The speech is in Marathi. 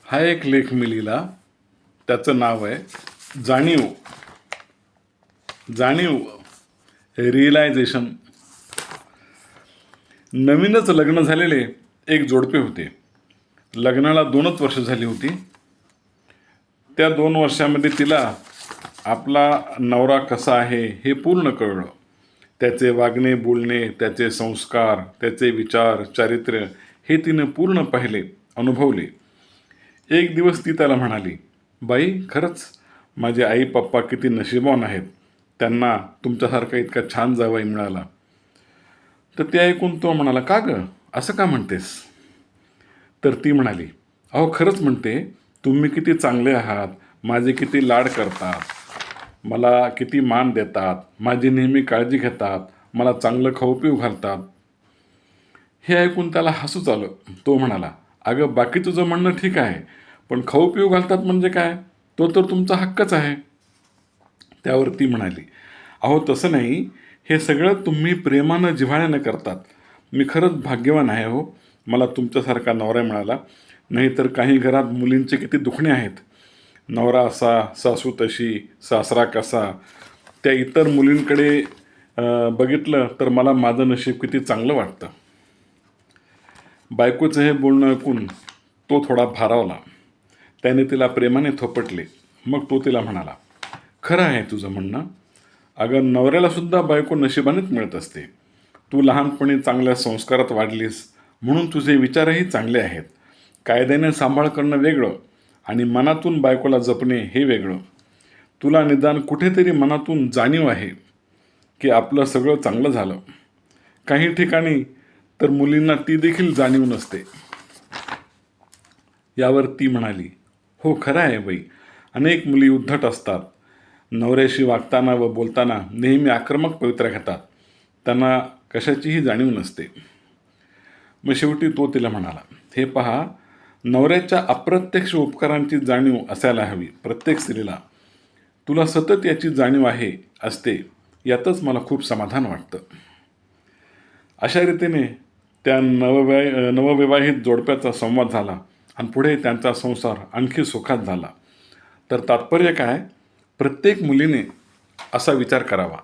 हा एक लेख मी लिहिला. त्याचं नाव आहे जाणीव. जाणीव, रिअलायझेशन. नवीनच लग्न झालेले एक जोडपे होते. लग्नाला 2च वर्ष झाली होती. त्या 2 वर्षामध्ये तिला आपला नवरा कसा आहे हे पूर्ण कळलं. त्याचे वागणे बोलणे, त्याचे संस्कार, त्याचे विचार, चारित्र्य हे तिने पूर्ण पाहिले, अनुभवले. एक दिवस ती त्याला म्हणाली, बाई, खरंच माझे आई पप्पा किती नशीबवान आहेत. त्यांना तुमच्यासारखा इतका छान जावई मिळाला. तर ते ऐकून तो म्हणाला, का गं, असं का म्हणतेस? तर ती म्हणाली, अहो खरंच म्हणते, तुम्ही किती चांगले आहात, माझे किती लाड करतात, मला किती मान देतात, माझी नेहमी काळजी घेतात, मला चांगलं खाऊ पिऊ घालतात. हे ऐकून त्याला हसूच आलं. तो म्हणाला, अगं बाकी तुझं म्हणणं ठीक आहे, पण खाऊ पिऊ घालतात म्हणजे काय? तो तर तुमचा हक्कच आहे. त्यावर ती म्हणाली, अहो तसं नाही, हे सगळं तुम्ही प्रेमानं जिव्हाळ्यानं करतात. मी खरंच भाग्यवान आहे हो, मला तुमच्यासारखा नवरा मिळाला. नाहीतर काही घरात मुलींचे किती दुखणे आहेत. नवरा असा, सासू तशी, सासरा कसा. त्या इतर मुलींकडे बघितलं तर मला माझं नशीब किती चांगलं वाटतं. बायकोचं हे बोलणं ऐकून तो थोडा भारावला. त्याने तिला प्रेमाने थोपटले. मग तो तिला म्हणाला, खरं आहे तुझं म्हणणं. अगं नवऱ्यालासुद्धा बायको नशिबानेच मिळत असते. तू लहानपणी चांगल्या संस्कारात वाढलीस म्हणून तुझे विचारही चांगले आहेत. कायद्याने सांभाळ करणं वेगळं आणि मनातून बायकोला जपणे हे वेगळं. तुला निदान कुठेतरी मनातून जाणीव आहे की आपलं सगळं चांगलं झालं. काही ठिकाणी तर मुलींना ती देखील जाणीव नसते. यावर ती म्हणाली, हो खरं आहे बाई, अनेक मुली उद्धट असतात. नवऱ्याशी वागताना व बोलताना नेहमी आक्रमक पवित्रा घेतात. त्यांना कशाचीही जाणीव नसते. मग शेवटी तो तिला म्हणाला, हे पहा, नवऱ्याच्या अप्रत्यक्ष उपकारांची जाणीव असायला हवी प्रत्येक स्त्रीला. तुला सतत याची जाणीव असते, यातच मला खूप समाधान वाटतं. अशा रीतीने त्या नवविवाहित जोडप्याचा संवाद झाला आणि पुढे त्यांचा संसार आणखी सुखात झाला. तर तात्पर्य काय? प्रत्येक मुलीने असा विचार करावा